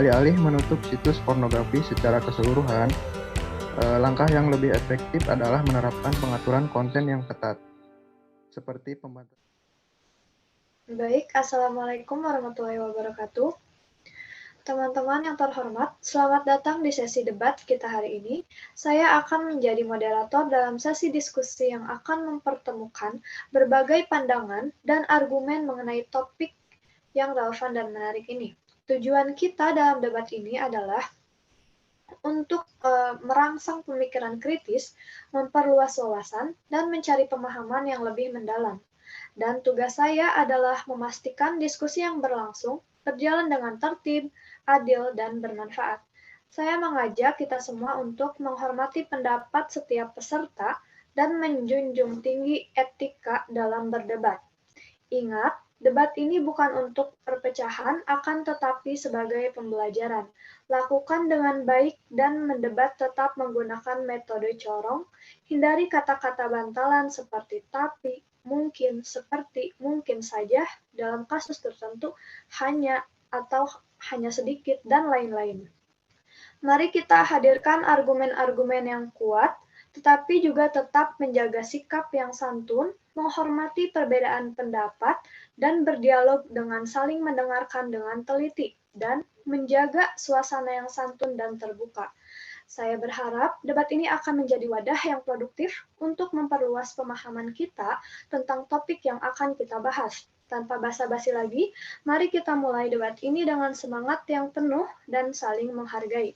Alih-alih menutup situs pornografi secara keseluruhan, langkah yang lebih efektif adalah menerapkan pengaturan konten yang ketat, seperti pembatasan. Baik, Assalamualaikum warahmatullahi wabarakatuh. Teman-teman yang terhormat, selamat datang di sesi debat kita hari ini. Saya akan menjadi moderator dalam sesi diskusi yang akan mempertemukan berbagai pandangan dan argumen mengenai topik yang relevan dan menarik ini. Tujuan kita dalam debat ini adalah untuk merangsang pemikiran kritis, memperluas wawasan, dan mencari pemahaman yang lebih mendalam. Dan tugas saya adalah memastikan diskusi yang berlangsung berjalan dengan tertib, adil, dan bermanfaat. Saya mengajak kita semua untuk menghormati pendapat setiap peserta dan menjunjung tinggi etika dalam berdebat. Ingat, debat ini bukan untuk perpecahan, akan tetapi sebagai pembelajaran. Lakukan dengan baik dan mendebat tetap menggunakan metode corong. Hindari kata-kata bantalan seperti tapi, mungkin, seperti, mungkin saja, dalam kasus tertentu, hanya, atau hanya sedikit, dan lain-lain. Mari kita hadirkan argumen-argumen yang kuat, tetapi juga tetap menjaga sikap yang santun, menghormati perbedaan pendapat, dan berdialog dengan saling mendengarkan dengan teliti, dan menjaga suasana yang santun dan terbuka. Saya berharap debat ini akan menjadi wadah yang produktif untuk memperluas pemahaman kita tentang topik yang akan kita bahas. Tanpa basa-basi lagi, mari kita mulai debat ini dengan semangat yang penuh dan saling menghargai.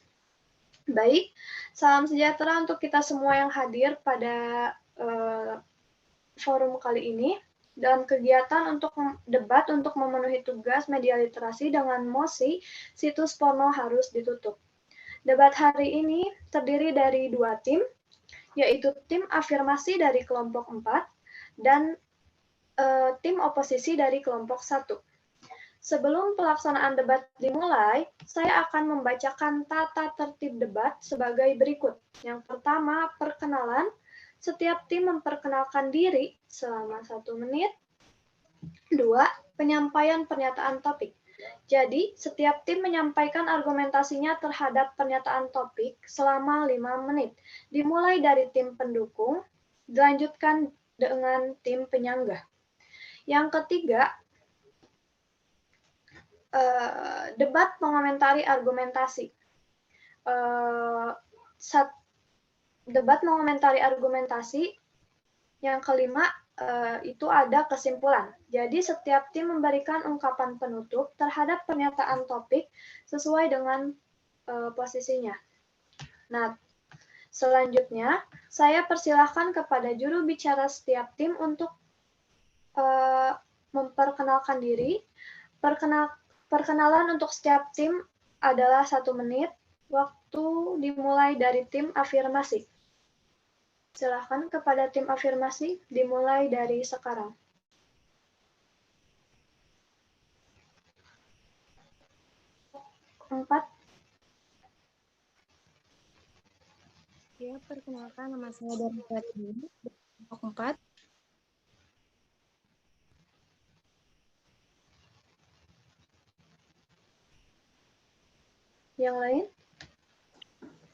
Baik, salam sejahtera untuk kita semua yang hadir pada forum kali ini. Dan kegiatan untuk debat untuk memenuhi tugas media literasi dengan mosi situs porno harus ditutup. Debat hari ini terdiri dari 2 tim, yaitu tim afirmasi dari kelompok 4 dan tim oposisi dari kelompok 1. Sebelum pelaksanaan debat dimulai, saya akan membacakan tata tertib debat sebagai berikut. Yang pertama, perkenalan. Setiap tim memperkenalkan diri selama 1 menit. 2, penyampaian pernyataan topik. Jadi, setiap tim menyampaikan argumentasinya terhadap pernyataan topik selama 5 menit. Dimulai dari tim pendukung, dilanjutkan dengan tim penyangga. Yang ketiga, debat mengomentari argumentasi. Debat mengomentari argumentasi. Yang kelima, itu ada kesimpulan. Jadi setiap tim memberikan ungkapan penutup terhadap pernyataan topik sesuai dengan posisinya. Nah, selanjutnya saya persilahkan kepada juru bicara setiap tim untuk memperkenalkan diri. Perkenalan untuk setiap tim adalah 1 menit. Waktu dimulai dari tim afirmasi. Silakan kepada tim afirmasi, dimulai dari sekarang. Empat. Ya, perkenalkan nama saya dari kelompok 4. Yang lain?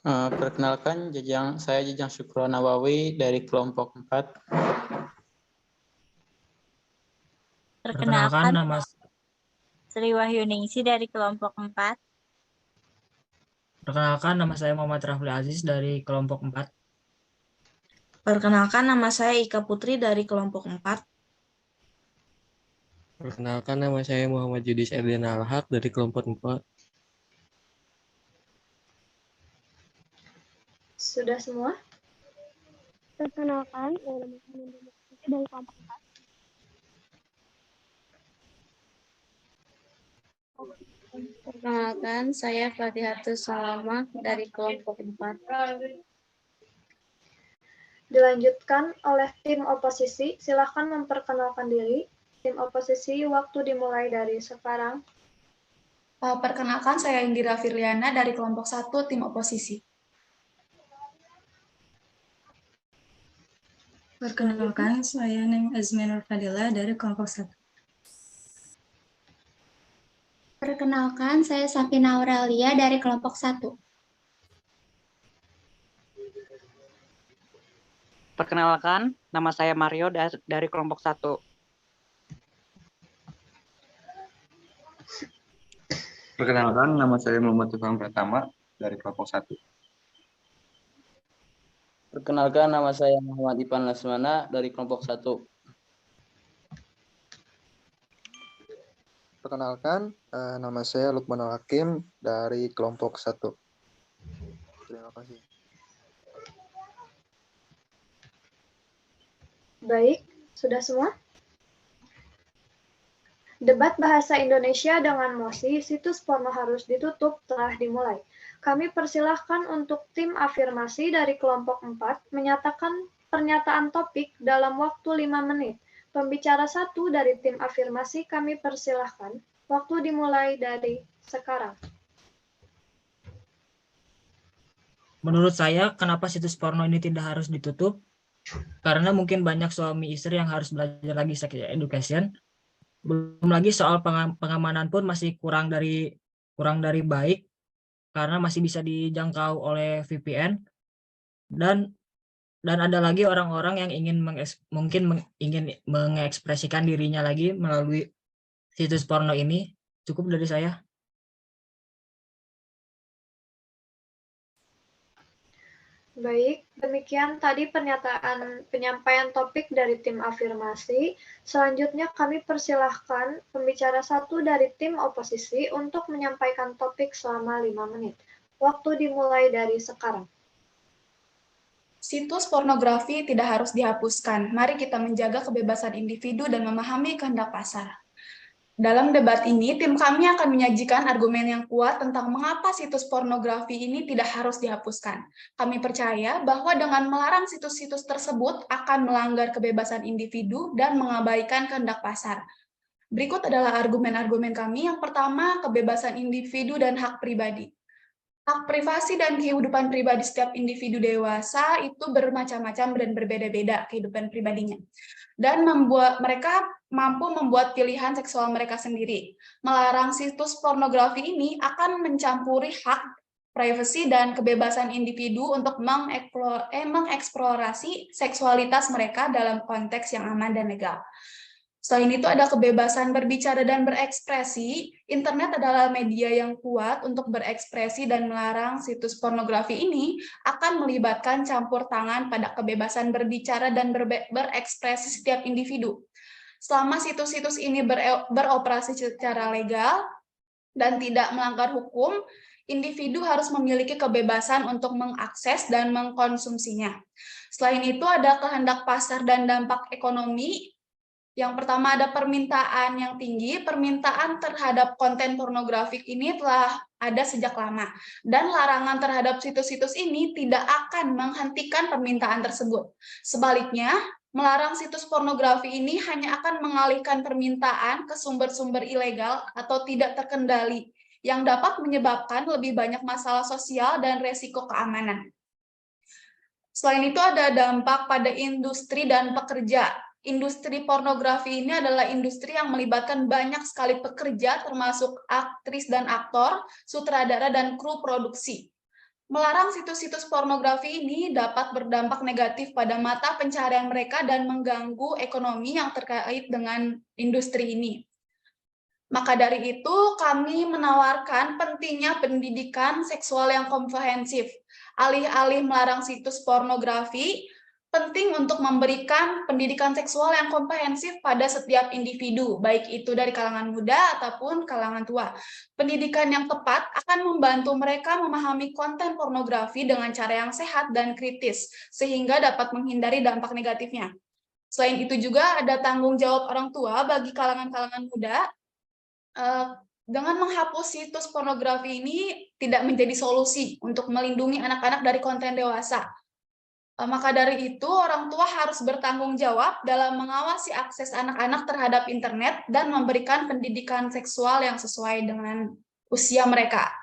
Perkenalkan, saya Jejang Syukro Nawawi dari kelompok 4. Perkenalkan nama Sri Wahyuningsi dari kelompok 4. Perkenalkan, nama saya Muhammad Rafli Aziz dari kelompok 4. Perkenalkan, nama saya Ika Putri dari kelompok 4. Perkenalkan, nama saya Muhammad Yudis Erdiana Al-Haq dari kelompok 4. Sudah semua? Perkenalkan, nama saya dari kelompok 4. Perkenalkan, saya Fatihatus Salama dari kelompok 4. Dilanjutkan oleh tim oposisi, silakan memperkenalkan diri. Tim oposisi, waktu dimulai dari sekarang. Perkenalkan, saya Indira Firliana dari kelompok 1, tim oposisi. Perkenalkan, saya Neng Azminur Fadila dari kelompok 1. Perkenalkan, saya Safina Aurelia dari kelompok 1. Perkenalkan, nama saya Mario dari kelompok 1. Perkenalkan, nama saya Muhammad Tufan Pratama dari kelompok 1. Perkenalkan, nama saya Muhammad Ipan Lasmana dari kelompok 1. Perkenalkan, nama saya Lukmanul Hakim dari kelompok 1. Terima kasih. Baik, sudah semua? Debat bahasa Indonesia dengan mosi situs porno harus ditutup telah dimulai. Kami persilahkan untuk tim afirmasi dari kelompok 4 menyatakan pernyataan topik dalam waktu 5 menit. Pembicara 1 dari tim afirmasi kami persilahkan. Waktu dimulai dari sekarang. Menurut saya, kenapa situs porno ini tidak harus ditutup? Karena mungkin banyak suami istri yang harus belajar lagi sex education. Belum lagi soal pengamanan pun masih kurang dari baik, karena masih bisa dijangkau oleh VPN. Dan ada lagi orang-orang yang ingin mengekspresikan dirinya lagi melalui situs porno ini. Cukup dari saya. Baik, demikian tadi penyampaian topik dari tim afirmasi. Selanjutnya kami persilahkan pembicara 1 dari tim oposisi untuk menyampaikan topik selama 5 menit. Waktu dimulai dari sekarang. Situs pornografi tidak harus dihapuskan. Mari kita menjaga kebebasan individu dan memahami kehendak pasar. Dalam debat ini, tim kami akan menyajikan argumen yang kuat tentang mengapa situs pornografi ini tidak harus dihapuskan. Kami percaya bahwa dengan melarang situs-situs tersebut akan melanggar kebebasan individu dan mengabaikan kehendak pasar. Berikut adalah argumen-argumen kami. Yang pertama, kebebasan individu dan hak pribadi. Hak privasi dan kehidupan pribadi setiap individu dewasa itu bermacam-macam dan berbeda-beda kehidupan pribadinya. Dan mereka mampu membuat pilihan seksual mereka sendiri. Melarang situs pornografi ini akan mencampuri hak privasi dan kebebasan individu untuk mengeksplorasi seksualitas mereka dalam konteks yang aman dan legal. Selain itu ada kebebasan berbicara dan berekspresi. Internet adalah media yang kuat untuk berekspresi dan melarang situs pornografi ini akan melibatkan campur tangan pada kebebasan berbicara dan berekspresi setiap individu. Selama situs-situs ini beroperasi secara legal dan tidak melanggar hukum, individu harus memiliki kebebasan untuk mengakses dan mengkonsumsinya. Selain itu ada kehendak pasar dan dampak ekonomi. Yang pertama ada permintaan yang tinggi. Permintaan terhadap konten pornografik ini telah ada sejak lama. Dan larangan terhadap situs-situs ini tidak akan menghentikan permintaan tersebut. Sebaliknya, melarang situs pornografi ini hanya akan mengalihkan permintaan ke sumber-sumber ilegal atau tidak terkendali, yang dapat menyebabkan lebih banyak masalah sosial dan resiko keamanan. Selain itu ada dampak pada industri dan pekerja. Industri pornografi ini adalah industri yang melibatkan banyak sekali pekerja, termasuk aktris dan aktor, sutradara, dan kru produksi. Melarang situs-situs pornografi ini dapat berdampak negatif pada mata pencaharian mereka dan mengganggu ekonomi yang terkait dengan industri ini. Maka dari itu, kami menawarkan pentingnya pendidikan seksual yang komprehensif. Alih-alih melarang situs pornografi, penting untuk memberikan pendidikan seksual yang komprehensif pada setiap individu, baik itu dari kalangan muda ataupun kalangan tua. Pendidikan yang tepat akan membantu mereka memahami konten pornografi dengan cara yang sehat dan kritis, sehingga dapat menghindari dampak negatifnya. Selain itu juga ada tanggung jawab orang tua bagi kalangan-kalangan muda. Dengan menghapus situs pornografi ini tidak menjadi solusi untuk melindungi anak-anak dari konten dewasa. Maka dari itu, orang tua harus bertanggung jawab dalam mengawasi akses anak-anak terhadap internet dan memberikan pendidikan seksual yang sesuai dengan usia mereka.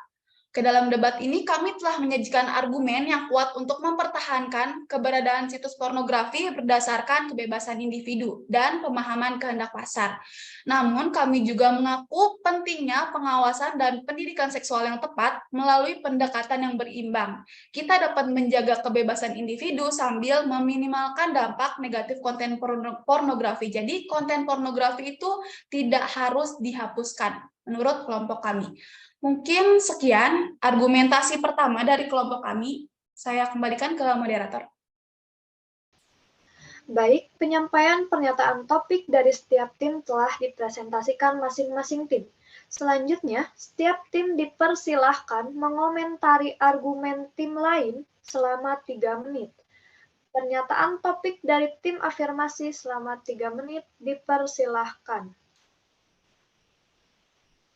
Ke dalam debat ini kami telah menyajikan argumen yang kuat untuk mempertahankan keberadaan situs pornografi berdasarkan kebebasan individu dan pemahaman kehendak pasar. Namun kami juga mengaku pentingnya pengawasan dan pendidikan seksual yang tepat melalui pendekatan yang berimbang. Kita dapat menjaga kebebasan individu sambil meminimalkan dampak negatif konten pornografi. Jadi konten pornografi itu tidak harus dihapuskan menurut kelompok kami. Mungkin sekian argumentasi pertama dari kelompok kami. Saya kembalikan ke moderator. Baik, penyampaian pernyataan topik dari setiap tim telah dipresentasikan masing-masing tim. Selanjutnya, setiap tim dipersilahkan mengomentari argumen tim lain selama 3 menit. Pernyataan topik dari tim afirmasi selama 3 menit dipersilahkan.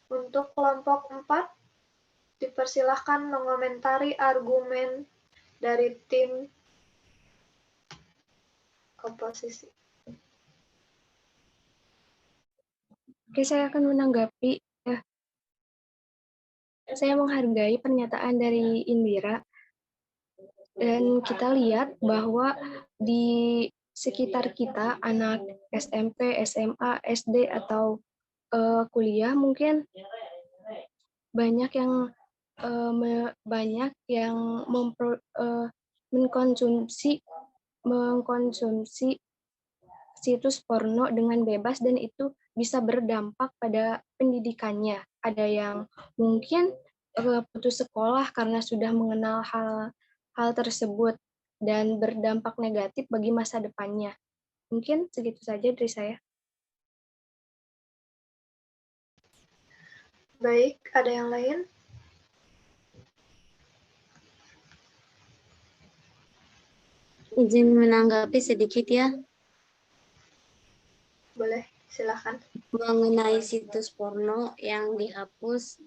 Untuk kelompok 4, dipersilahkan mengomentari argumen dari tim oposisi. Oke, saya akan menanggapi. Ya. Saya menghargai pernyataan dari Indira. Dan kita lihat bahwa di sekitar kita, anak SMP, SMA, SD, atau kuliah mungkin banyak yang mengkonsumsi situs porno dengan bebas, dan itu bisa berdampak pada pendidikannya. Ada yang mungkin putus sekolah karena sudah mengenal hal tersebut dan berdampak negatif bagi masa depannya. Mungkin segitu saja dari saya. Baik, ada yang lain? Izin menanggapi sedikit ya. Boleh, silakan. Mengenai situs porno yang dihapus,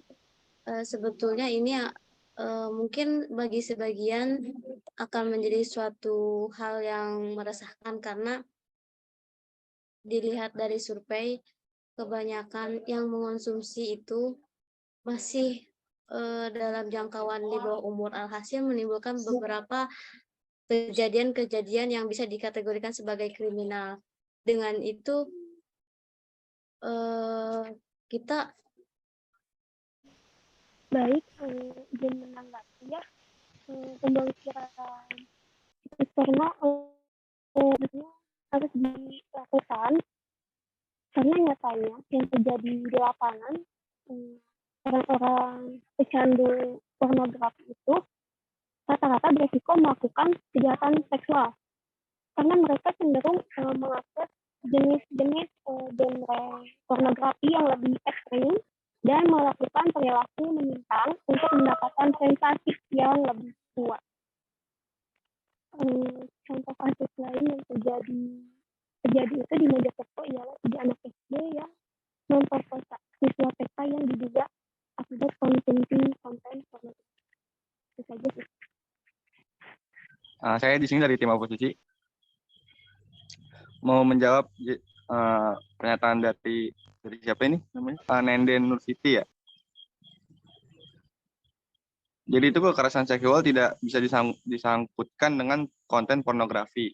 sebetulnya ini mungkin bagi sebagian akan menjadi suatu hal yang meresahkan, karena dilihat dari survei, kebanyakan yang mengonsumsi itu masih dalam jangkauan di bawah umur, alhasil menimbulkan beberapa kejadian-kejadian yang bisa dikategorikan sebagai kriminal. Dengan itu kita baik, izin menanggapi ya, pemblokiran situs porno harus dilakukan karena nyatanya yang terjadi di lapangan, orang-orang pecandu pornografi itu rata-rata beresiko melakukan kejahatan seksual karena mereka cenderung mengakses jenis-jenis genre pornografi yang lebih ekstrim dan melakukan perilaku menyimpang untuk mendapatkan sensasi yang lebih kuat. Contoh kasus lain yang terjadi itu di Mojokerto ialah 3 anak SD yang memperkosa siswa TK yang diduga akibat konsumsi konten pornografi. Itu saja sih. Saya di sini dari tim oposisi mau menjawab pernyataan dari siapa ini namanya, Nenden Nur Siti ya. Jadi itu kekerasan seksual tidak bisa disangkutkan dengan konten pornografi.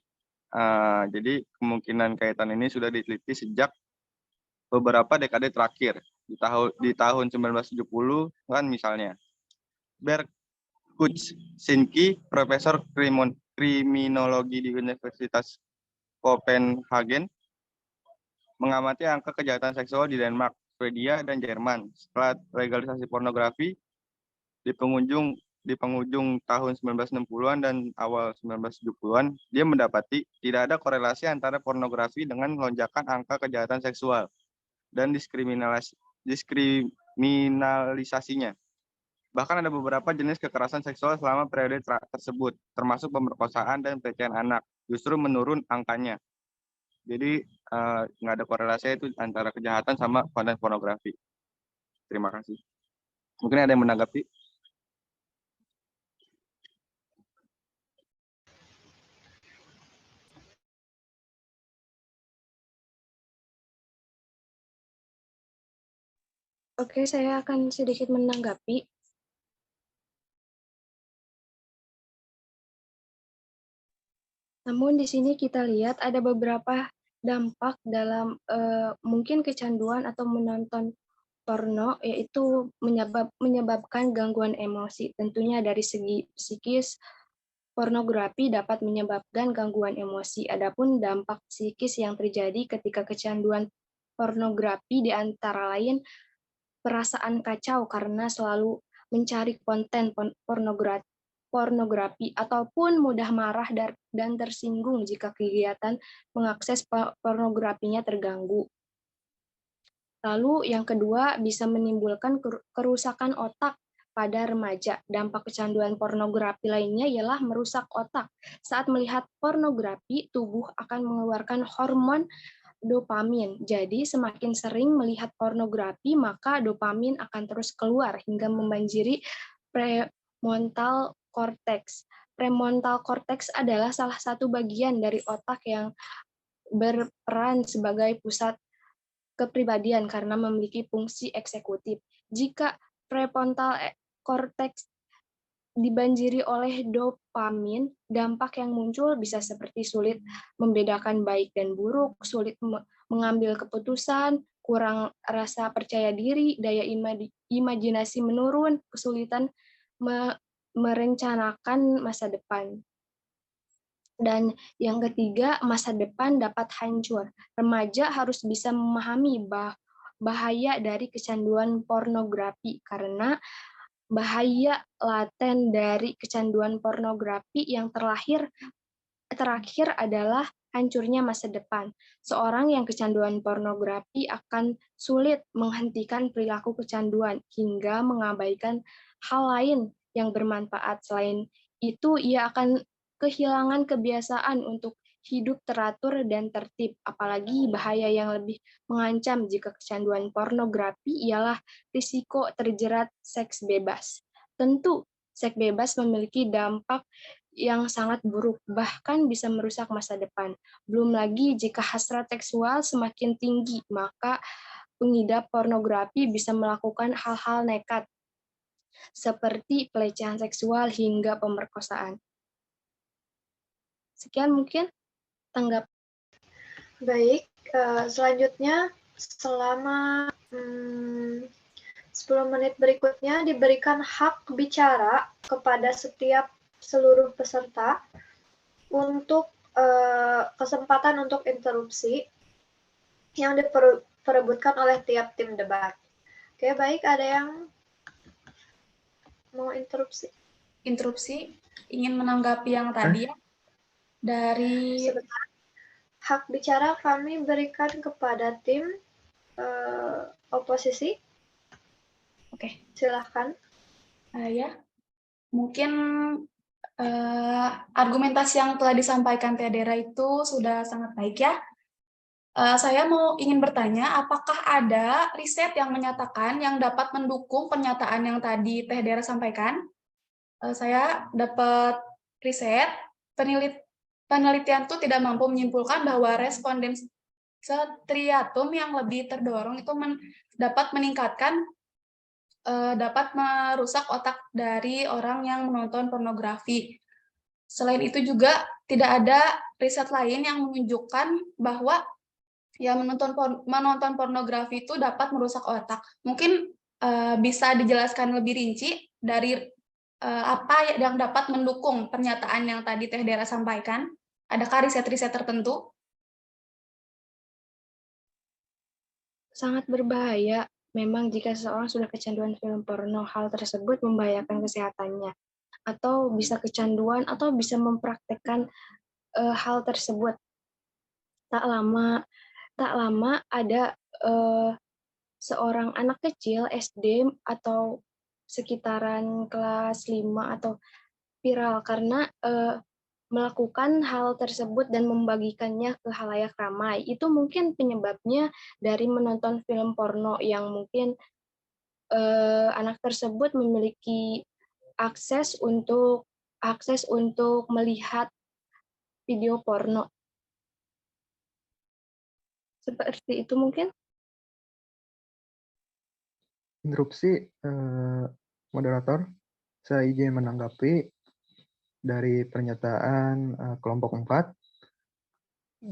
Jadi kemungkinan kaitan ini sudah diteliti sejak beberapa dekade terakhir. Di tahun 1970 kan misalnya. Berkuczynski, profesor kriminologi di Universitas Copenhagen, mengamati angka kejahatan seksual di Denmark, Swedia, dan Jerman. Setelah legalisasi pornografi di penghujung tahun 1960-an dan awal 1970-an, dia mendapati tidak ada korelasi antara pornografi dengan lonjakan angka kejahatan seksual dan diskriminalisasinya. Bahkan ada beberapa jenis kekerasan seksual selama periode tersebut, termasuk pemerkosaan dan pelecehan anak, justru menurun angkanya. Jadi nggak ada korelasi itu antara kejahatan sama konten pornografi. Terima kasih. Mungkin ada yang menanggapi? Oke, saya akan sedikit menanggapi. Namun di sini kita lihat ada beberapa dampak dalam mungkin kecanduan atau menonton porno, yaitu menyebabkan gangguan emosi. Tentunya dari segi psikis, pornografi dapat menyebabkan gangguan emosi. Adapun dampak psikis yang terjadi ketika kecanduan pornografi di antara lain perasaan kacau karena selalu mencari konten pornografi ataupun mudah marah dan tersinggung jika kegiatan mengakses pornografinya terganggu. Lalu yang kedua bisa menimbulkan kerusakan otak pada remaja. Dampak kecanduan pornografi lainnya ialah merusak otak. Saat melihat pornografi, tubuh akan mengeluarkan hormon dopamin. Jadi semakin sering melihat pornografi, maka dopamin akan terus keluar hingga membanjiri prefrontal cortex. Prefrontal cortex adalah salah satu bagian dari otak yang berperan sebagai pusat kepribadian karena memiliki fungsi eksekutif. Jika prefrontal cortex dibanjiri oleh dopamin, dampak yang muncul bisa seperti sulit membedakan baik dan buruk, sulit mengambil keputusan, kurang rasa percaya diri, daya imajinasi menurun, kesulitan merencanakan masa depan. Dan yang ketiga, masa depan dapat hancur. Remaja harus bisa memahami bahaya dari kecanduan pornografi karena bahaya laten dari kecanduan pornografi yang terakhir adalah hancurnya masa depan. Seorang yang kecanduan pornografi akan sulit menghentikan perilaku kecanduan hingga mengabaikan hal lain yang bermanfaat. Selain itu, ia akan kehilangan kebiasaan untuk hidup teratur dan tertib. Apalagi bahaya yang lebih mengancam jika kecanduan pornografi ialah risiko terjerat seks bebas. Tentu, seks bebas memiliki dampak yang sangat buruk, bahkan bisa merusak masa depan. Belum lagi jika hasrat seksual semakin tinggi, maka pengidap pornografi bisa melakukan hal-hal nekat, seperti pelecehan seksual hingga pemerkosaan. Sekian mungkin tanggap. Baik, selanjutnya selama 10 menit berikutnya diberikan hak bicara kepada seluruh peserta untuk kesempatan untuk interupsi yang diperebutkan oleh tiap tim debat. Oke, baik, ada yang mau interupsi? Interupsi, ingin menanggapi yang tadi ya. Dari sebentar. Hak bicara kami berikan kepada tim oposisi. Oke. Silahkan. Ya, mungkin argumentasi yang telah disampaikan Teh Dera itu sudah sangat baik ya. Saya ingin bertanya, apakah ada riset yang menyatakan yang dapat mendukung pernyataan yang tadi Teh Dera sampaikan? Saya dapat riset, penelitian itu tidak mampu menyimpulkan bahwa responden striatum yang lebih terdorong itu dapat meningkatkan, dapat merusak otak dari orang yang menonton pornografi. Selain itu juga tidak ada riset lain yang menunjukkan bahwa ya menonton pornografi itu dapat merusak otak. Mungkin bisa dijelaskan lebih rinci dari apa yang dapat mendukung pernyataan yang tadi Teh Dera sampaikan? Adakah riset-riset tertentu? Sangat berbahaya. Memang jika seseorang sudah kecanduan film porno, hal tersebut membahayakan kesehatannya. Atau bisa kecanduan, atau bisa mempraktekkan hal tersebut. Tak lama ada seorang anak kecil SD atau sekitaran kelas 5 atau viral karena melakukan hal tersebut dan membagikannya ke khalayak ramai. Itu mungkin penyebabnya dari menonton film porno yang mungkin anak tersebut memiliki akses untuk melihat video porno. Seperti itu mungkin. Interupsi, moderator, saya izin menanggapi. dari pernyataan kelompok 4.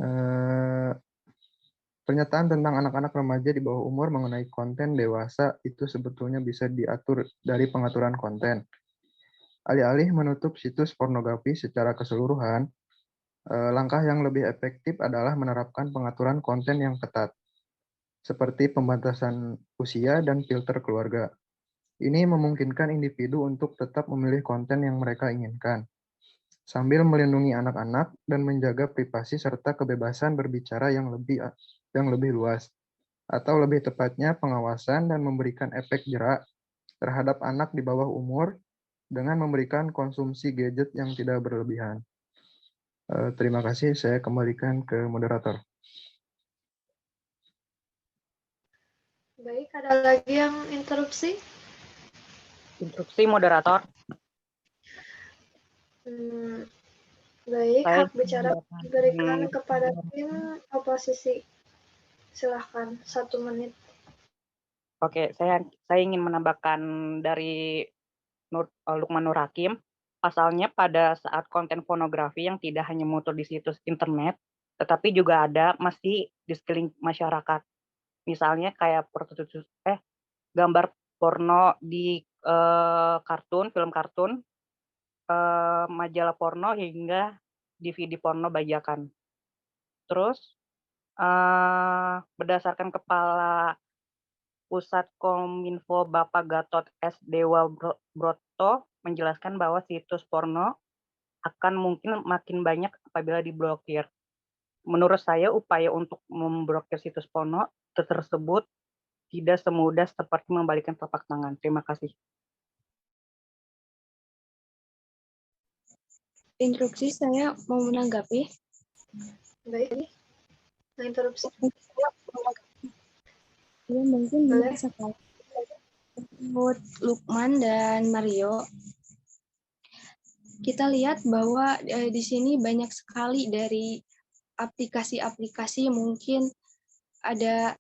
Pernyataan tentang anak-anak remaja di bawah umur mengenai konten dewasa itu sebetulnya bisa diatur dari pengaturan konten. Alih-alih menutup situs pornografi secara keseluruhan, langkah yang lebih efektif adalah menerapkan pengaturan konten yang ketat, seperti pembatasan usia dan filter keluarga. Ini memungkinkan individu untuk tetap memilih konten yang mereka inginkan, sambil melindungi anak-anak dan menjaga privasi serta kebebasan berbicara yang lebih luas, atau lebih tepatnya pengawasan dan memberikan efek jerak terhadap anak di bawah umur dengan memberikan konsumsi gadget yang tidak berlebihan. Terima kasih, saya kembalikan ke moderator. Baik, ada lagi yang interupsi? Instruksi moderator. Baik, Saya hak bicara diberikan kepada tim oposisi. Silahkan, 1 menit. Oke, saya ingin menambahkan dari Lukman Nur Hakim. Pasalnya pada saat konten pornografi yang tidak hanya muncul di situs internet, tetapi juga ada masih di sekeliling masyarakat. Misalnya kayak gambar porno di film kartun, majalah porno hingga DVD porno bajakan. Terus berdasarkan Kepala Pusat Kominfo Bapak Gatot S. Dewa Broto menjelaskan bahwa situs porno akan mungkin makin banyak apabila diblokir. Menurut saya upaya untuk memblokir situs porno tersebut tidak semudah seperti membalikkan telapak tangan. Terima kasih. Instruksi saya mau menanggapi. Baik, interupsi. Ya, mungkin bisa sekali. Menurut Lukman dan Mario, kita lihat bahwa di sini banyak sekali dari aplikasi-aplikasi, mungkin ada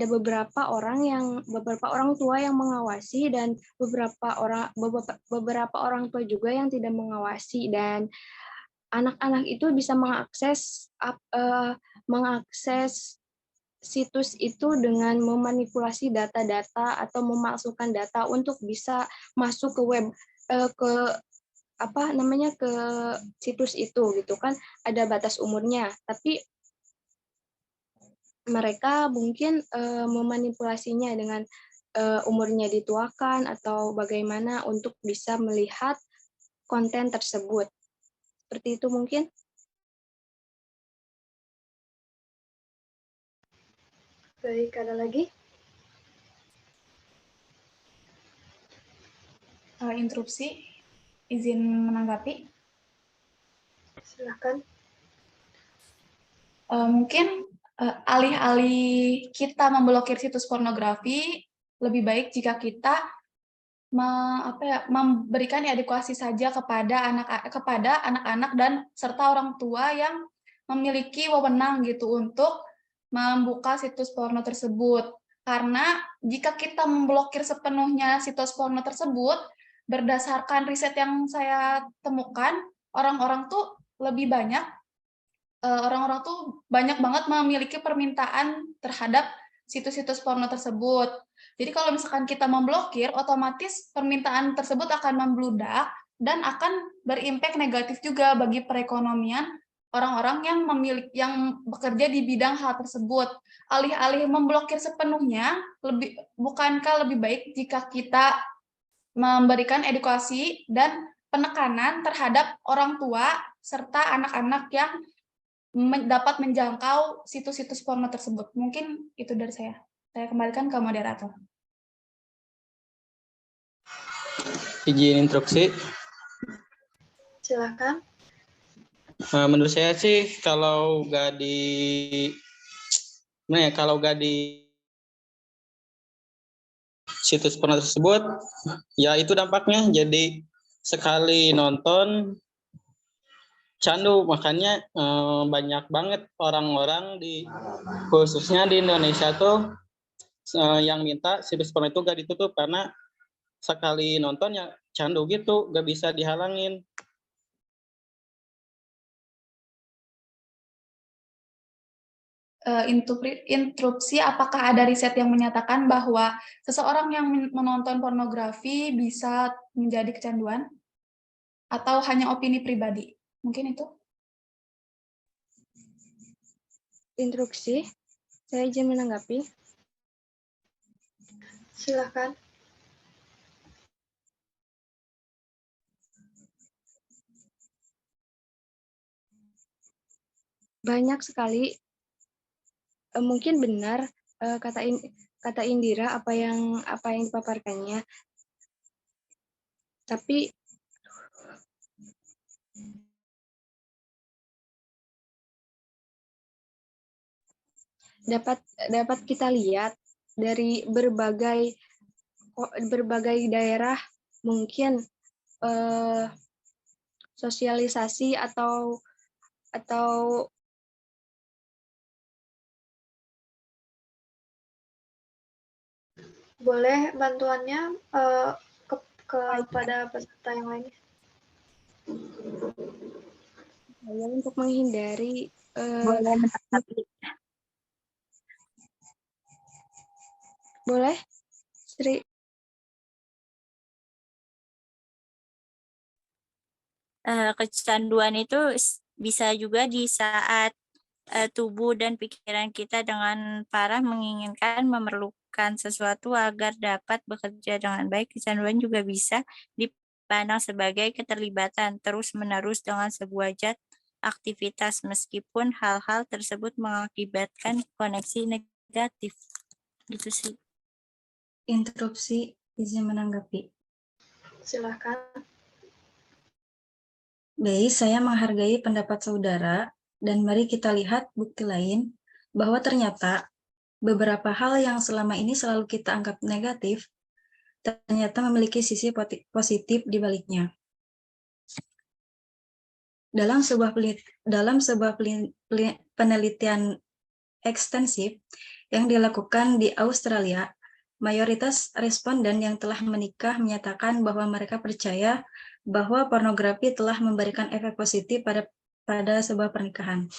beberapa orang tua yang mengawasi dan beberapa orang tua juga yang tidak mengawasi, dan anak-anak itu bisa mengakses situs itu dengan memanipulasi data-data atau memasukkan data untuk bisa masuk ke web ke situs itu gitu kan. Ada batas umurnya, tapi mereka mungkin memanipulasinya dengan umurnya dituakan atau bagaimana untuk bisa melihat konten tersebut. Seperti itu mungkin. Baik, ada lagi? Interupsi, izin menanggapi. Silakan. Mungkin alih-alih kita memblokir situs pornografi, lebih baik jika kita memberikan edukasi saja kepada anak-anak dan serta orang tua yang memiliki wewenang gitu untuk membuka situs porno tersebut. Karena jika kita memblokir sepenuhnya situs porno tersebut, berdasarkan riset yang saya temukan, orang-orang tuh banyak banget memiliki permintaan terhadap situs-situs porno tersebut. Jadi kalau misalkan kita memblokir, otomatis permintaan tersebut akan membludak dan akan berimpact negatif juga bagi perekonomian orang-orang yang bekerja di bidang hal tersebut. Alih-alih memblokir sepenuhnya, bukankah lebih baik jika kita memberikan edukasi dan penekanan terhadap orang tua serta anak-anak yang dapat menjangkau situs-situs porno tersebut. Mungkin itu dari saya. Saya kembalikan ke moderator. Izin instruksi. Silakan. Menurut saya sih kalau nggak di situs porno tersebut, ya itu dampaknya jadi sekali nonton candu, makanya banyak banget orang-orang khususnya di Indonesia tuh yang minta situs porno itu gak ditutup karena sekali nonton ya candu gitu, gak bisa dihalangin. Interupsi, apakah ada riset yang menyatakan bahwa seseorang yang menonton pornografi bisa menjadi kecanduan? Atau hanya opini pribadi? Mungkin itu. Instruksi, saya izin menanggapi. Silakan. Banyak sekali, mungkin benar kata Indira apa yang dipaparkannya, tapi dapat kita lihat dari berbagai daerah, mungkin sosialisasi atau boleh bantuannya kepada peserta yang lainnya. Saya untuk menghindari Boleh menanggapi. Boleh, Sri. Kecanduan itu bisa juga di saat tubuh dan pikiran kita dengan parah menginginkan memerlukan sesuatu agar dapat bekerja dengan baik. Kecanduan juga bisa dipandang sebagai keterlibatan terus-menerus dengan sebuah zat aktivitas meskipun hal-hal tersebut mengakibatkan koneksi negatif. Gitu sih. Interupsi, izin menanggapi. Silakan. Baik, saya menghargai pendapat saudara, dan mari kita lihat bukti lain bahwa ternyata beberapa hal yang selama ini selalu kita anggap negatif, ternyata memiliki sisi positif di baliknya. Dalam sebuah penelitian ekstensif yang dilakukan di Australia, mayoritas responden yang telah menikah menyatakan bahwa mereka percaya bahwa pornografi telah memberikan efek positif pada sebuah pernikahan.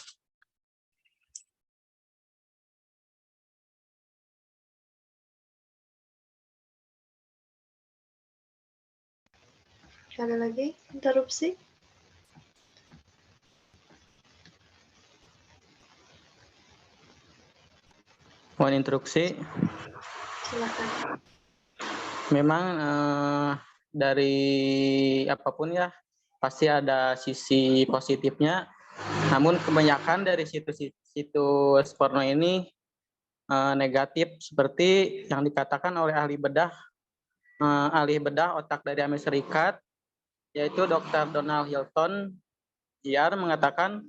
Ada lagi interupsi? Mohon instruksi. Silakan. Memang dari apapun ya pasti ada sisi positifnya. Namun kebanyakan dari situs porno ini negatif seperti yang dikatakan oleh ahli bedah otak dari Amerika Serikat, yaitu Dr. Donald Hilton JR, mengatakan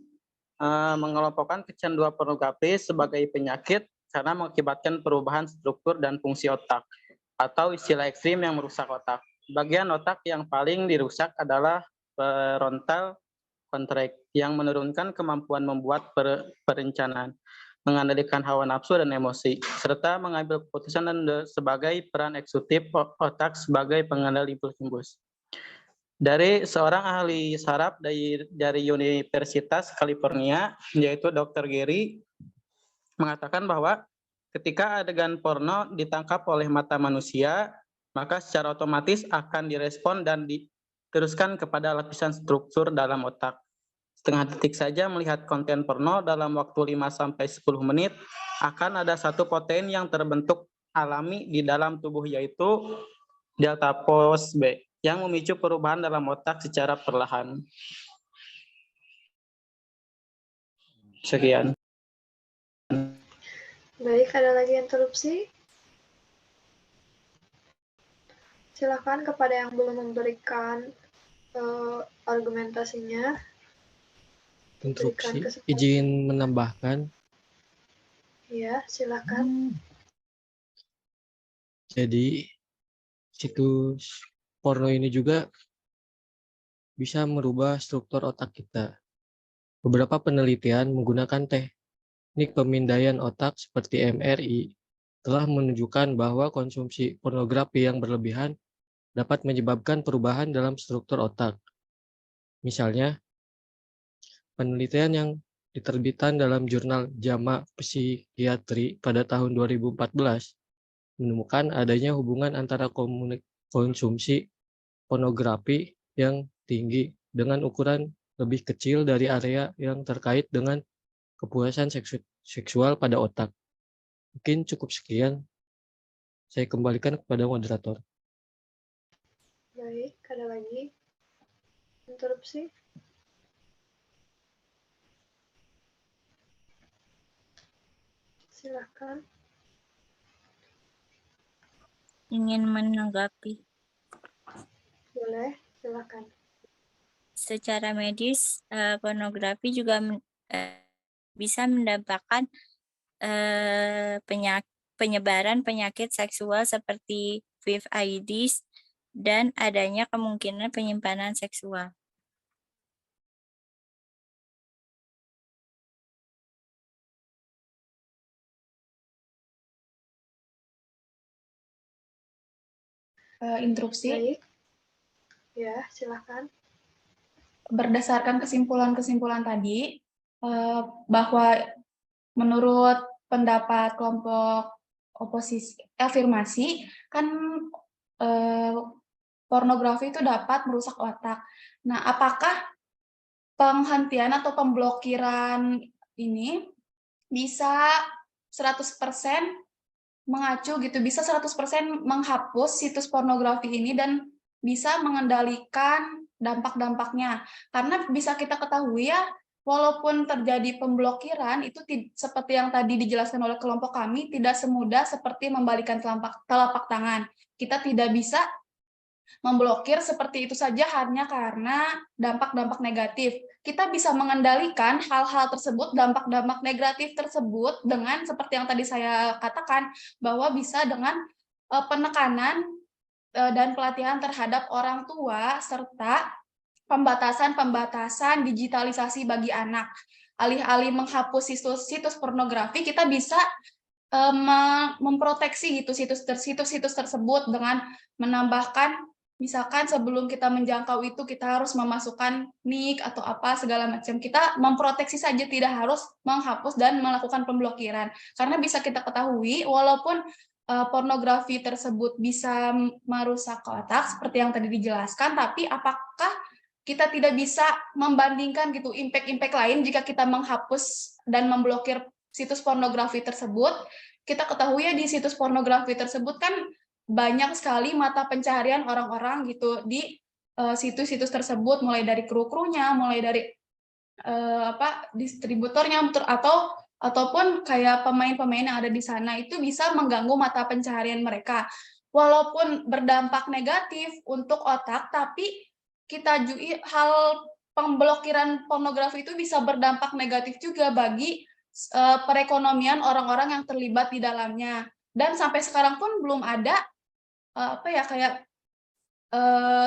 mengelompokkan kecanduan pornografi sebagai penyakit karena mengakibatkan perubahan struktur dan fungsi otak, atau istilah ekstrim yang merusak otak. Bagian otak yang paling dirusak adalah frontal cortex yang menurunkan kemampuan membuat perencanaan, mengendalikan hawa nafsu dan emosi, serta mengambil keputusan dan sebagai peran eksekutif otak sebagai pengendali impuls. Dari seorang ahli saraf dari Universitas California, yaitu Dr. Gary, mengatakan bahwa ketika adegan porno ditangkap oleh mata manusia, maka secara otomatis akan direspon dan diteruskan kepada lapisan struktur dalam otak. Setengah detik saja melihat konten porno dalam waktu 5-10 menit, akan ada satu protein yang terbentuk alami di dalam tubuh, yaitu delta pos B, yang memicu perubahan dalam otak secara perlahan. Sekian. Baik, ada lagi interupsi? Silakan kepada yang belum memberikan argumentasinya. Interupsi, izin menambahkan. Ya, silakan. Jadi situs porno ini juga bisa merubah struktur otak kita. Beberapa penelitian menggunakan teknik pemindaian otak seperti MRI telah menunjukkan bahwa konsumsi pornografi yang berlebihan dapat menyebabkan perubahan dalam struktur otak. Misalnya, penelitian yang diterbitkan dalam jurnal JAMA Psikiatri pada tahun 2014 menemukan adanya hubungan antara konsumsi pornografi yang tinggi dengan ukuran lebih kecil dari area yang terkait dengan kepuasan seksual pada otak. Mungkin cukup sekian. Saya kembalikan kepada moderator. Baik, ada lagi interupsi? Silakan. Ingin menanggapi. Boleh, silakan. Secara medis, pornografi juga bisa mendapatkan penyebaran penyakit seksual seperti HIV AIDS dan adanya kemungkinan penyimpanan seksual. Interupsi. Baik. Ya, silakan. Berdasarkan kesimpulan-kesimpulan tadi, bahwa menurut pendapat kelompok oposisi afirmasi, kan pornografi itu dapat merusak otak. Nah, apakah penghentian atau pemblokiran ini bisa 100% mengacu gitu, bisa 100% menghapus situs pornografi ini dan bisa mengendalikan dampak-dampaknya. Karena bisa kita ketahui ya, walaupun terjadi pemblokiran, itu seperti yang tadi dijelaskan oleh kelompok kami, tidak semudah seperti membalikan telapak tangan. Kita tidak bisa memblokir seperti itu saja hanya karena dampak-dampak negatif. Kita bisa mengendalikan hal-hal tersebut, dampak-dampak negatif tersebut dengan seperti yang tadi saya katakan, bahwa bisa dengan penekanan dan pelatihan terhadap orang tua, serta pembatasan digitalisasi bagi anak. Alih-alih menghapus situs pornografi, kita bisa memproteksi gitu situs-situs tersebut dengan menambahkan, misalkan sebelum kita menjangkau itu kita harus memasukkan nick atau apa segala macam. Kita memproteksi saja, tidak harus menghapus dan melakukan pemblokiran. Karena bisa kita ketahui walaupun pornografi tersebut bisa merusak otak seperti yang tadi dijelaskan, tapi apakah kita tidak bisa membandingkan gitu impact-impact lain jika kita menghapus dan memblokir situs pornografi tersebut? Kita ketahui ya, di situs pornografi tersebut kan banyak sekali mata pencaharian orang-orang gitu di situs-situs tersebut, mulai dari kru-krunya, mulai dari distributornya, ataupun kayak pemain-pemain yang ada di sana, itu bisa mengganggu mata pencaharian mereka. Walaupun berdampak negatif untuk otak, tapi kita juga hal pemblokiran pornografi itu bisa berdampak negatif juga bagi perekonomian orang-orang yang terlibat di dalamnya. Dan sampai sekarang pun belum ada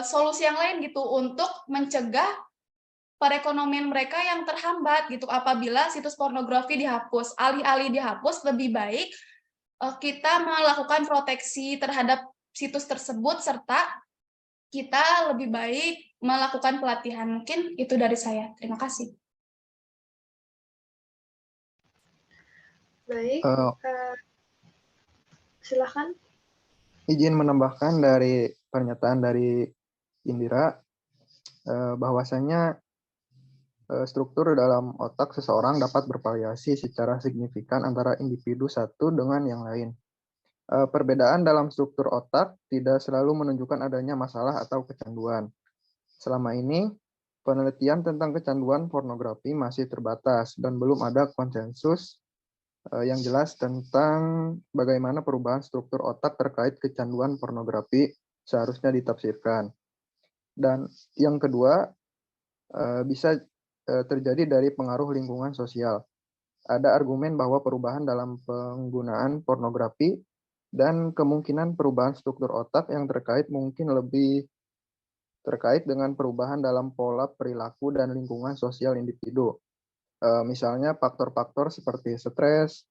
solusi yang lain gitu untuk mencegah perekonomian mereka yang terhambat gitu apabila situs pornografi dihapus. Alih-alih dihapus, lebih baik kita melakukan proteksi terhadap situs tersebut, serta kita lebih baik melakukan pelatihan. Mungkin itu dari saya. Terima kasih. Baik, silakan. Izin menambahkan dari pernyataan dari Indira, bahwasanya struktur dalam otak seseorang dapat bervariasi secara signifikan antara individu satu dengan yang lain. Perbedaan dalam struktur otak tidak selalu menunjukkan adanya masalah atau kecanduan. Selama ini, penelitian tentang kecanduan pornografi masih terbatas dan belum ada konsensus yang jelas tentang bagaimana perubahan struktur otak terkait kecanduan pornografi seharusnya ditafsirkan. Dan yang kedua, bisa terjadi dari pengaruh lingkungan sosial. Ada argumen bahwa perubahan dalam penggunaan pornografi dan kemungkinan perubahan struktur otak yang terkait mungkin lebih terkait dengan perubahan dalam pola perilaku dan lingkungan sosial individu. Misalnya faktor-faktor seperti stres,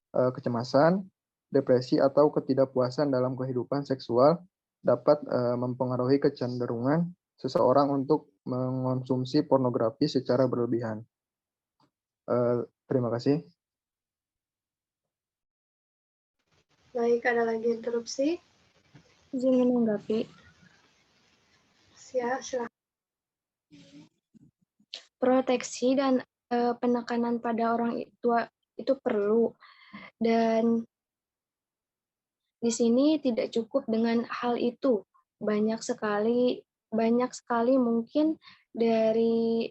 kecemasan, depresi, atau ketidakpuasan dalam kehidupan seksual dapat mempengaruhi kecenderungan seseorang untuk mengonsumsi pornografi secara berlebihan. Terima kasih. Baik, ada lagi interupsi? Izin menanggapi. Silakan. Proteksi dan penekanan pada orang tua itu perlu, dan di sini tidak cukup dengan hal itu. Banyak sekali mungkin dari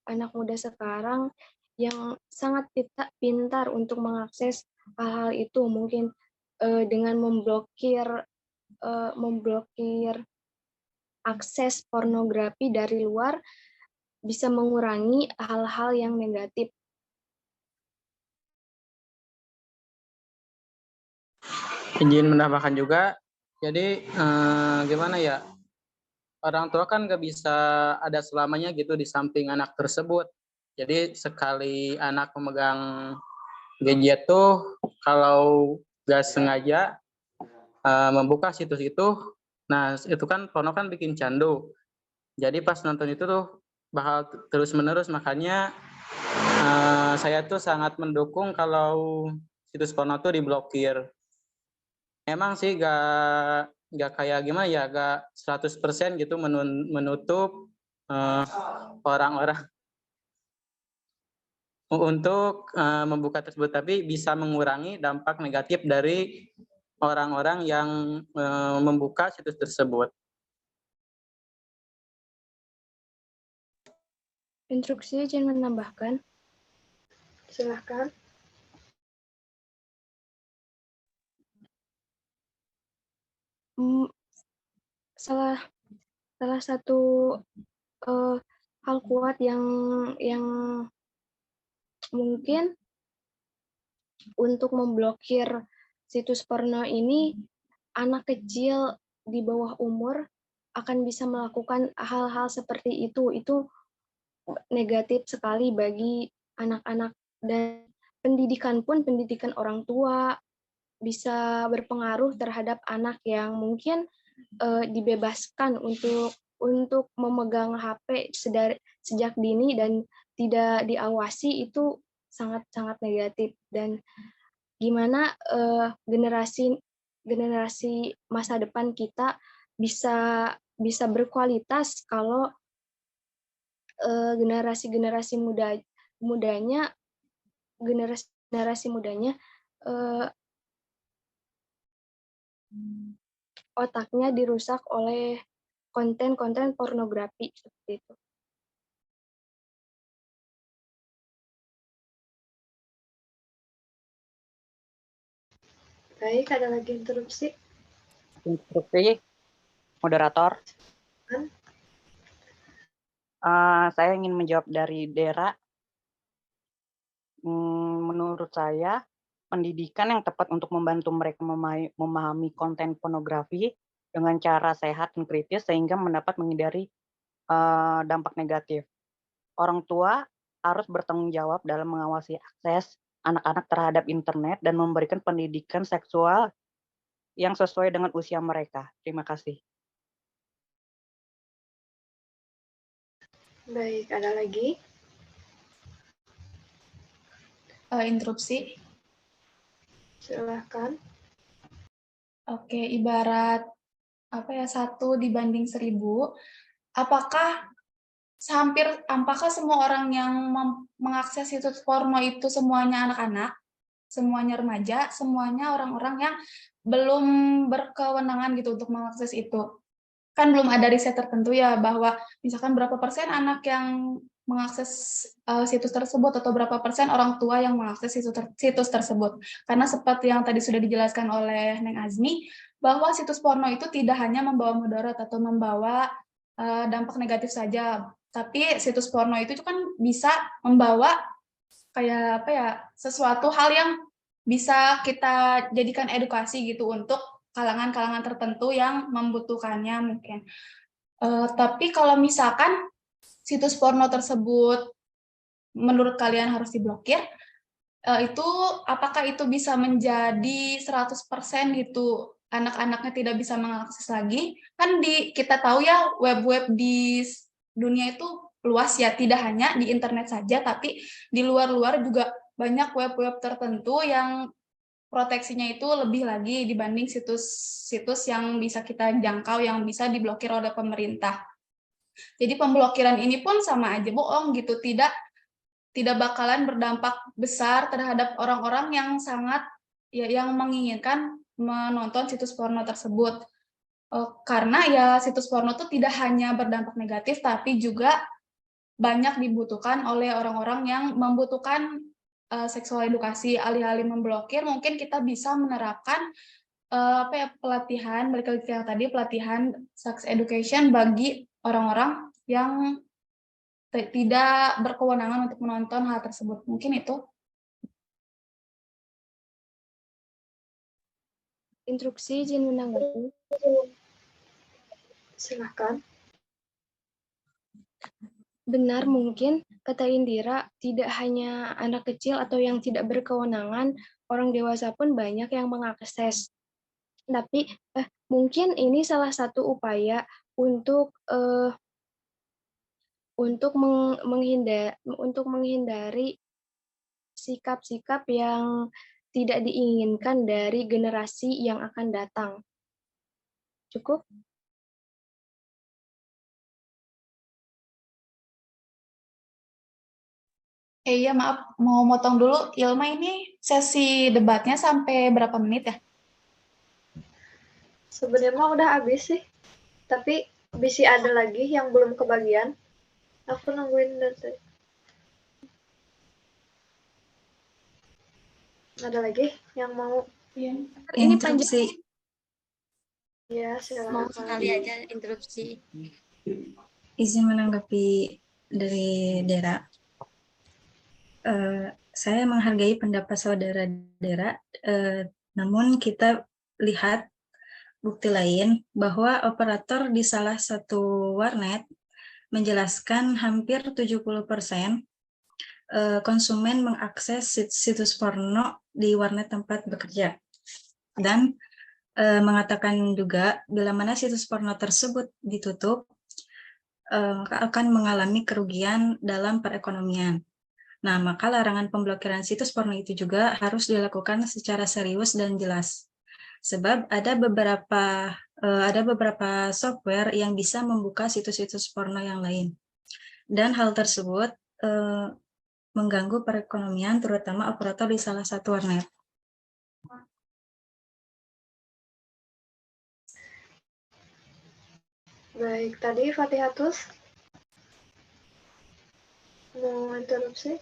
anak muda sekarang yang sangat pintar untuk mengakses hal-hal itu, mungkin dengan memblokir akses pornografi dari luar bisa mengurangi hal-hal yang negatif. Izin menambahkan juga, jadi gimana ya, orang tua kan nggak bisa ada selamanya gitu di samping anak tersebut. Jadi sekali anak memegang gadget tuh, kalau nggak sengaja membuka situs itu, nah itu kan porno kan bikin candu. Jadi pas nonton itu tuh bakal terus-menerus, makanya saya tuh sangat mendukung kalau situs porno tuh diblokir. Emang sih nggak kayak gimana ya, nggak 100% gitu menutup orang-orang untuk membuka tersebut, tapi bisa mengurangi dampak negatif dari orang-orang yang membuka situs tersebut. Instruksi izin menambahkan. Silahkan. Salah satu hal kuat yang mungkin untuk memblokir situs porno ini, anak kecil di bawah umur akan bisa melakukan hal-hal seperti itu. Itu negatif sekali bagi anak-anak, dan pendidikan orang tua bisa berpengaruh terhadap anak yang mungkin dibebaskan untuk memegang HP sejak dini dan tidak diawasi. Itu sangat-sangat negatif, dan gimana generasi masa depan kita bisa berkualitas kalau generasi mudanya otaknya dirusak oleh konten-konten pornografi seperti itu. Baik, ada lagi interupsi? Interupsi, moderator. Saya ingin menjawab dari Dera. Menurut saya, pendidikan yang tepat untuk membantu mereka memahami konten pornografi dengan cara sehat dan kritis sehingga mendapat menghindari dampak negatif. Orang tua harus bertanggung jawab dalam mengawasi akses anak-anak terhadap internet dan memberikan pendidikan seksual yang sesuai dengan usia mereka. Terima kasih. Baik, ada lagi? Interupsi. Silahkan. Oke, ibarat 1 dibanding 1000, apakah semua orang yang mengakses situs porno itu semuanya anak-anak, semuanya remaja, semuanya orang-orang yang belum berkewenangan gitu untuk mengakses itu? Kan belum ada riset tertentu ya bahwa misalkan berapa persen anak yang mengakses situs tersebut atau berapa persen orang tua yang mengakses situs tersebut. Karena seperti yang tadi sudah dijelaskan oleh Neng Azmi, bahwa situs porno itu tidak hanya membawa mudarat atau membawa dampak negatif saja, tapi situs porno itu kan bisa membawa kayak sesuatu hal yang bisa kita jadikan edukasi gitu untuk kalangan-kalangan tertentu yang membutuhkannya mungkin. Tapi kalau misalkan situs porno tersebut menurut kalian harus diblokir, apakah itu bisa menjadi 100% gitu anak-anaknya tidak bisa mengakses lagi, kan kita tahu ya web-web di dunia itu luas ya, tidak hanya di internet saja, tapi di luar-luar juga banyak web-web tertentu yang proteksinya itu lebih lagi dibanding situs-situs yang bisa kita jangkau, yang bisa diblokir oleh pemerintah. Jadi pemblokiran ini pun sama aja bohong gitu, tidak bakalan berdampak besar terhadap orang-orang yang sangat yang menginginkan menonton situs porno tersebut. Karena ya situs porno itu tidak hanya berdampak negatif, tapi juga banyak dibutuhkan oleh orang-orang yang membutuhkan seksual edukasi. Alih-alih memblokir, mungkin kita bisa menerapkan pelatihan, balik lagi yang tadi, pelatihan sex education bagi orang-orang yang tidak berkewenangan untuk menonton hal tersebut. Mungkin itu. Instruksi izin menanggapi. Silakan. Benar, mungkin kata Indira, tidak hanya anak kecil atau yang tidak berkewenangan, orang dewasa pun banyak yang mengakses. Tapi mungkin ini salah satu upaya untuk menghindari sikap-sikap yang tidak diinginkan dari generasi yang akan datang. Cukup? Iya, maaf, mau motong dulu. Ilma, ini sesi debatnya sampai berapa menit ya? Sebenarnya udah habis sih, tapi bisa ada lagi yang belum kebagian. Aku nungguin dari tadi. Ada lagi yang mau? Ini panjang. Ya, silakan. Mau sekali aja interupsi. Izin menanggapi dari Dera. Saya menghargai pendapat saudara Dera, namun kita lihat bukti lain bahwa operator di salah satu warnet menjelaskan hampir 70% konsumen mengakses situs porno di warnet tempat bekerja. Dan mengatakan juga bila mana situs porno tersebut ditutup, maka akan mengalami kerugian dalam perekonomian. Nah, maka larangan pemblokiran situs porno itu juga harus dilakukan secara serius dan jelas. Sebab ada beberapa software yang bisa membuka situs-situs porno yang lain. Dan hal tersebut mengganggu perekonomian, terutama operator di salah satu warnet. Baik, tadi Fatihatus mau interupsi?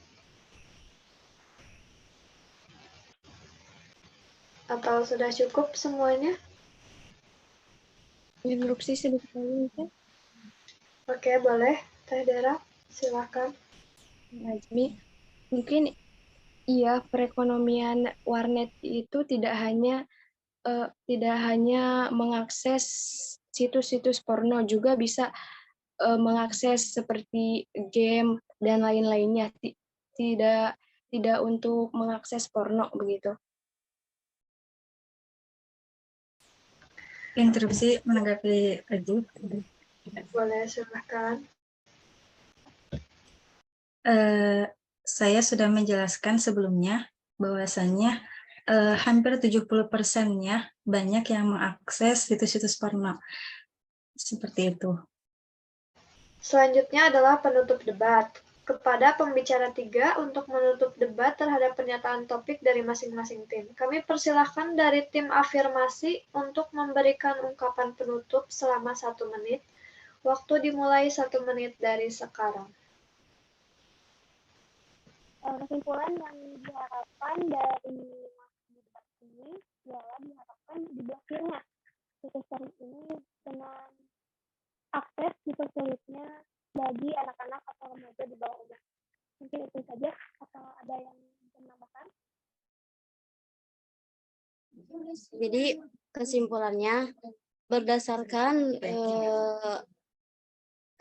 Atau sudah cukup semuanya? Interupsi sedikit lagi mungkin. Oke, boleh. Teh Dera, silakan. Najmi, mungkin iya, perekonomian warnet itu tidak hanya mengakses situs-situs porno, juga bisa mengakses seperti game dan lain-lainnya, tidak untuk mengakses porno begitu. Interupsi menanggapi Aju. Boleh, silakan. Saya sudah menjelaskan sebelumnya bahwasannya hampir 70%-nya banyak yang mengakses situs-situs porno. Seperti itu. Selanjutnya adalah penutup debat. Kepada pembicara 3 untuk menutup debat terhadap pernyataan topik dari masing-masing tim. Kami persilahkan dari tim afirmasi untuk memberikan ungkapan penutup selama 1 menit. Waktu dimulai 1 menit dari sekarang. Kesimpulan yang diharapkan dari debat ini ialah diharapkan diblokirnya situs porno ini dengan akses dipersulitnya bagi anak-anak atau remaja di bawah umur. Mungkin itu saja, atau ada yang menambahkan? Jadi kesimpulannya berdasarkan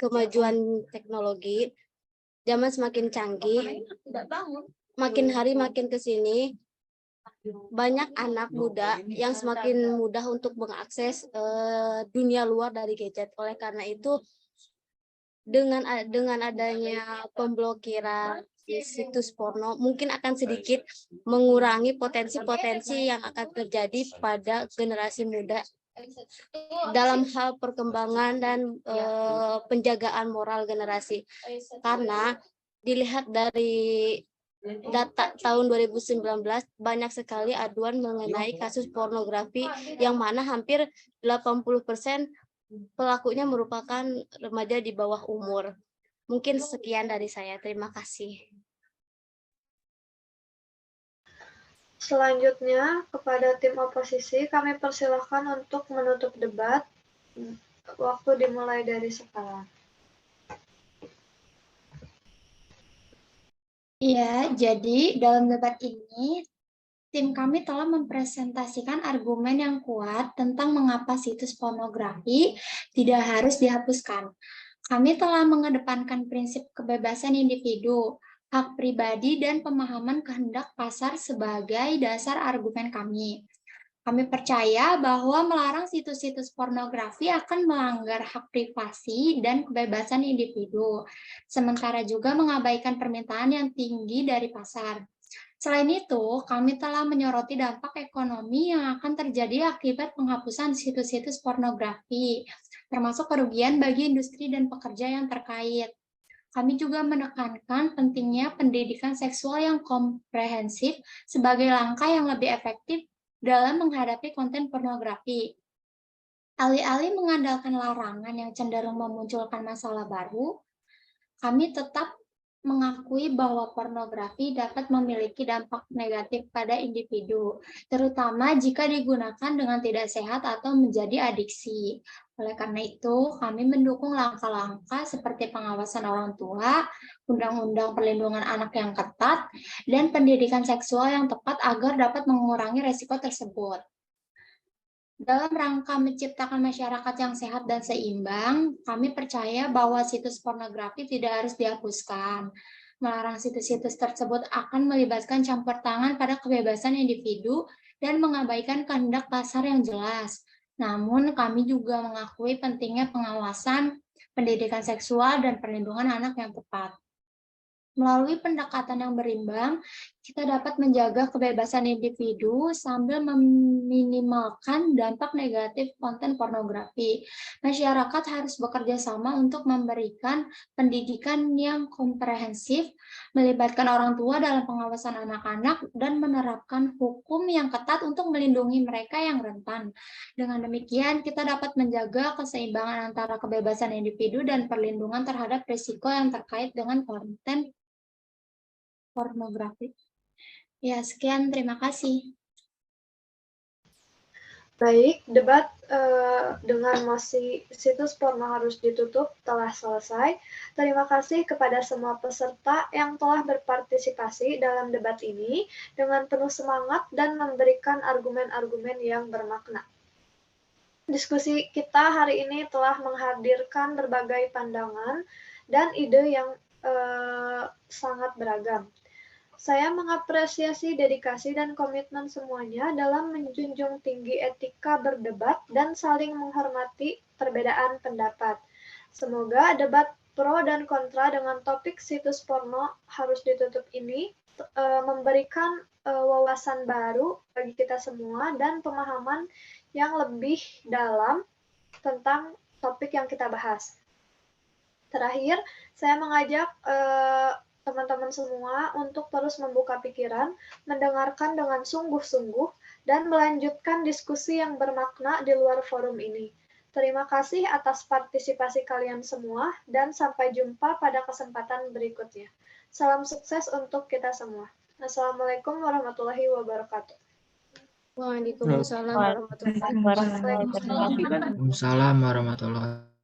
kemajuan teknologi, zaman semakin canggih, makin hari makin ke sini, banyak anak muda yang semakin mudah untuk mengakses dunia luar dari gadget. Oleh karena itu, dengan adanya pemblokiran di situs porno mungkin akan sedikit mengurangi potensi-potensi yang akan terjadi pada generasi muda dalam hal perkembangan dan penjagaan moral generasi. Karena dilihat dari data tahun 2019 banyak sekali aduan mengenai kasus pornografi yang mana hampir 80% pelakunya merupakan remaja di bawah umur. Mungkin sekian dari saya. Terima kasih. Selanjutnya, kepada tim oposisi, kami persilahkan untuk menutup debat. Waktu dimulai dari sekarang. Iya, jadi dalam debat ini, tim kami telah mempresentasikan argumen yang kuat tentang mengapa situs pornografi tidak harus dihapuskan. Kami telah mengedepankan prinsip kebebasan individu, hak pribadi, dan pemahaman kehendak pasar sebagai dasar argumen kami. Kami percaya bahwa melarang situs-situs pornografi akan melanggar hak privasi dan kebebasan individu, sementara juga mengabaikan permintaan yang tinggi dari pasar. Selain itu, kami telah menyoroti dampak ekonomi yang akan terjadi akibat penghapusan situs-situs pornografi, termasuk kerugian bagi industri dan pekerja yang terkait. Kami juga menekankan pentingnya pendidikan seksual yang komprehensif sebagai langkah yang lebih efektif dalam menghadapi konten pornografi. Alih-alih mengandalkan larangan yang cenderung memunculkan masalah baru, kami tetap mengakui bahwa pornografi dapat memiliki dampak negatif pada individu, terutama jika digunakan dengan tidak sehat atau menjadi adiksi. Oleh karena itu, kami mendukung langkah-langkah seperti pengawasan orang tua, undang-undang perlindungan anak yang ketat, dan pendidikan seksual yang tepat agar dapat mengurangi resiko tersebut. Dalam rangka menciptakan masyarakat yang sehat dan seimbang, kami percaya bahwa situs pornografi tidak harus dihapuskan. Melarang situs-situs tersebut akan melibatkan campur tangan pada kebebasan individu dan mengabaikan kehendak pasar yang jelas. Namun, kami juga mengakui pentingnya pengawasan, pendidikan seksual, dan perlindungan anak yang tepat. Melalui pendekatan yang berimbang, kita dapat menjaga kebebasan individu sambil meminimalkan dampak negatif konten pornografi. Masyarakat harus bekerja sama untuk memberikan pendidikan yang komprehensif, melibatkan orang tua dalam pengawasan anak-anak, dan menerapkan hukum yang ketat untuk melindungi mereka yang rentan. Dengan demikian, kita dapat menjaga keseimbangan antara kebebasan individu dan perlindungan terhadap risiko yang terkait dengan konten pornografi. Ya, sekian. Terima kasih. Baik, debat dengan mosi situs porno harus ditutup telah selesai. Terima kasih kepada semua peserta yang telah berpartisipasi dalam debat ini dengan penuh semangat dan memberikan argumen-argumen yang bermakna. Diskusi kita hari ini telah menghadirkan berbagai pandangan dan ide yang sangat beragam. Saya mengapresiasi dedikasi dan komitmen semuanya dalam menjunjung tinggi etika berdebat dan saling menghormati perbedaan pendapat. Semoga debat pro dan kontra dengan topik situs porno harus ditutup ini memberikan wawasan baru bagi kita semua dan pemahaman yang lebih dalam tentang topik yang kita bahas. Terakhir, saya mengajak teman-teman semua untuk terus membuka pikiran, mendengarkan dengan sungguh-sungguh, dan melanjutkan diskusi yang bermakna di luar forum ini. Terima kasih atas partisipasi kalian semua, dan sampai jumpa pada kesempatan berikutnya. Salam sukses untuk kita semua. Assalamualaikum warahmatullahi wabarakatuh. Waalaikumsalam warahmatullahi wabarakatuh. Waalaikumsalam warahmatullahi wabarakatuh.